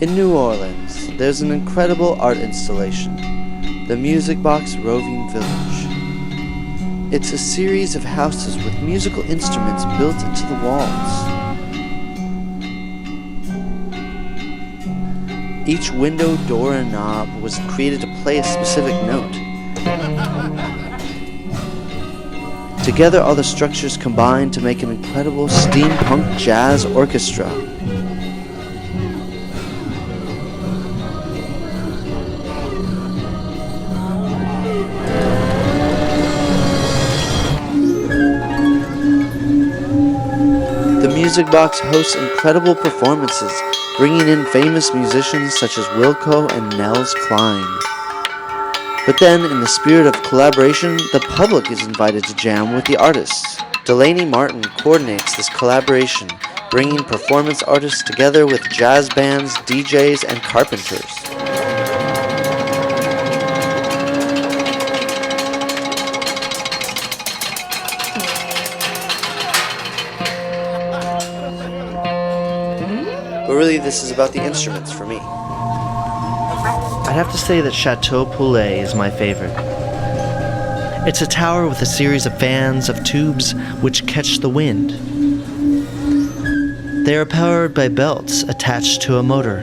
In New Orleans, there's an incredible art installation, the Box Roving Village. It's a series of houses with musical instruments built into the walls. Each window, door, and knob was created to play a specific note. Together, all the structures combined to make an incredible steampunk jazz orchestra. The Music Box hosts incredible performances, bringing in famous musicians such as Wilco and Nels Cline. But then, in the spirit of collaboration, the public is invited to jam with the artists. Delaney Martin coordinates this collaboration, bringing performance artists together with jazz bands, DJs, and carpenters. But really, this is about the instruments for me. I'd have to say that Chateau Poulet is my favorite. It's a tower with a series of fans of tubes which catch the wind. They are powered by belts attached to a motor.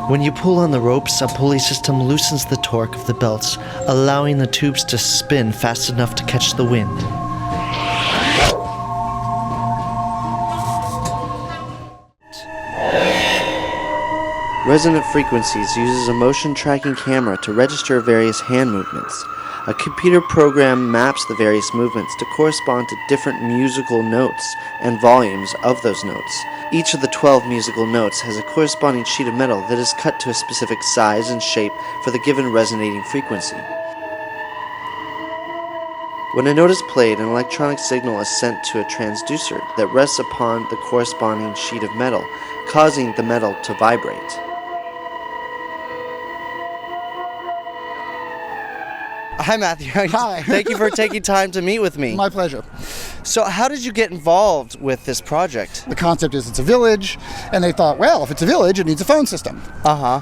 When you pull on the ropes, a pulley system loosens the torque of the belts, allowing the tubes to spin fast enough to catch the wind. Resonant Frequencies uses a motion tracking camera to register various hand movements. A computer program maps the various movements to correspond to different musical notes and volumes of those notes. Each of the 12 musical notes has a corresponding sheet of metal that is cut to a specific size and shape for the given resonating frequency. When a note is played, an electronic signal is sent to a transducer that rests upon the corresponding sheet of metal, causing the metal to vibrate. Hi, Matthew. Hi. Thank you for taking time to meet with me. My pleasure. So how did you get involved with this project? The concept is it's a village, and they thought, well, if it's a village, it needs a phone system.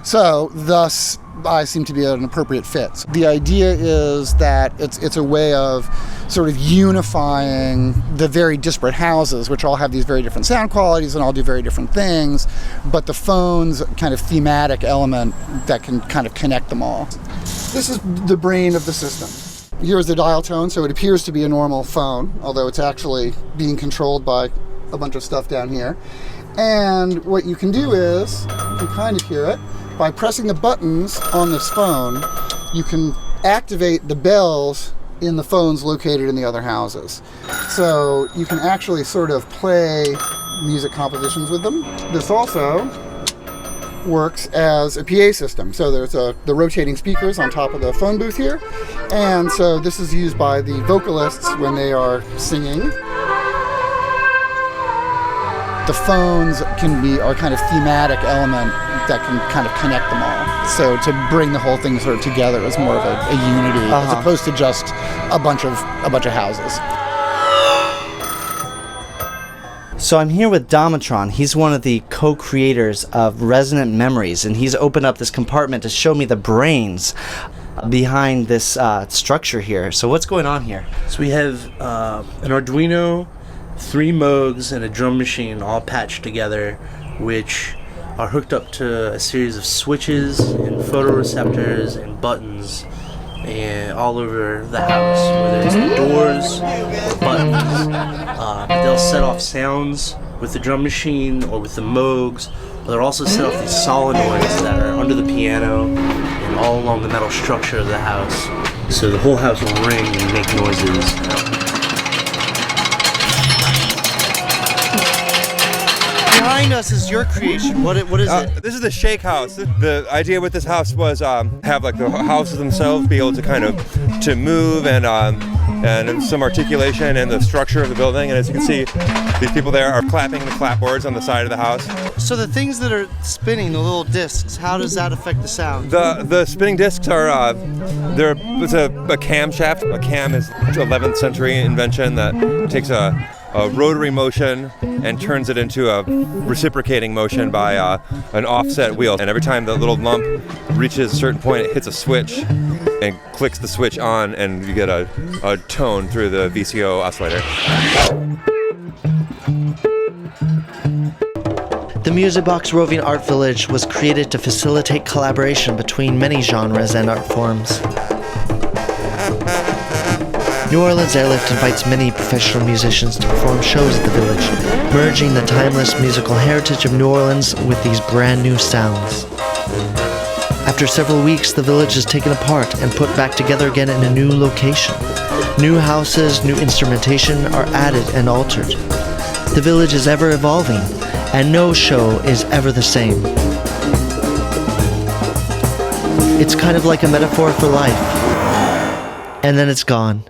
So thus, I seem to be an appropriate fit. The idea is that it's a way of sort of unifying the very disparate houses, which all have these very different sound qualities and all do very different things, but the phone's kind of thematic element that can kind of connect them all. This is the brain of the system. Here's the dial tone, so it appears to be a normal phone, although it's actually being controlled by a bunch of stuff down here. And what you can do is, you can kind of hear it, by pressing the buttons on this phone, you can activate the bells in the phones located in the other houses. So you can actually sort of play music compositions with them. This also works as a PA system. So there's the rotating speakers on top of the phone booth here. And so this is used by the vocalists when they are singing. The phones are kind of thematic element that can kind of connect them all. So to bring the whole thing sort of together as more of a unity, as opposed to just a bunch of houses. So I'm here with Domatron. He's one of the co-creators of Resonant Memories, and he's opened up this compartment to show me the brains behind this structure here. So what's going on here? So we have an Arduino, 3 Moogs, and a drum machine all patched together, which are hooked up to a series of switches and photoreceptors and buttons and all over the house, whether it's the doors or buttons. They'll set off sounds with the drum machine or with the Moogs. They'll also set off these solenoids that are under the piano and all along the metal structure of the house. So the whole house will ring and make noises. Behind us is your creation. What is it? This is the shake house. The idea with this house was have like the houses themselves be able to kind of to move and some articulation and the structure of the building. And as you can see, these people there are clapping the clapboards on the side of the house. So the things that are spinning, the little discs, how does that affect the sound? The spinning discs are it's a camshaft. A cam is an 11th century invention that takes a rotary motion and turns it into a reciprocating motion by an offset wheel. And every time the little lump reaches a certain point, it hits a switch and clicks the switch on, and you get a tone through the VCO oscillator. The Music Box Roving Art Village was created to facilitate collaboration between many genres and art forms. New Orleans Airlift invites many professional musicians to perform shows at the village, merging the timeless musical heritage of New Orleans with these brand new sounds. After several weeks, the village is taken apart and put back together again in a new location. New houses, new instrumentation are added and altered. The village is ever evolving, and no show is ever the same. It's kind of like a metaphor for life, and then it's gone.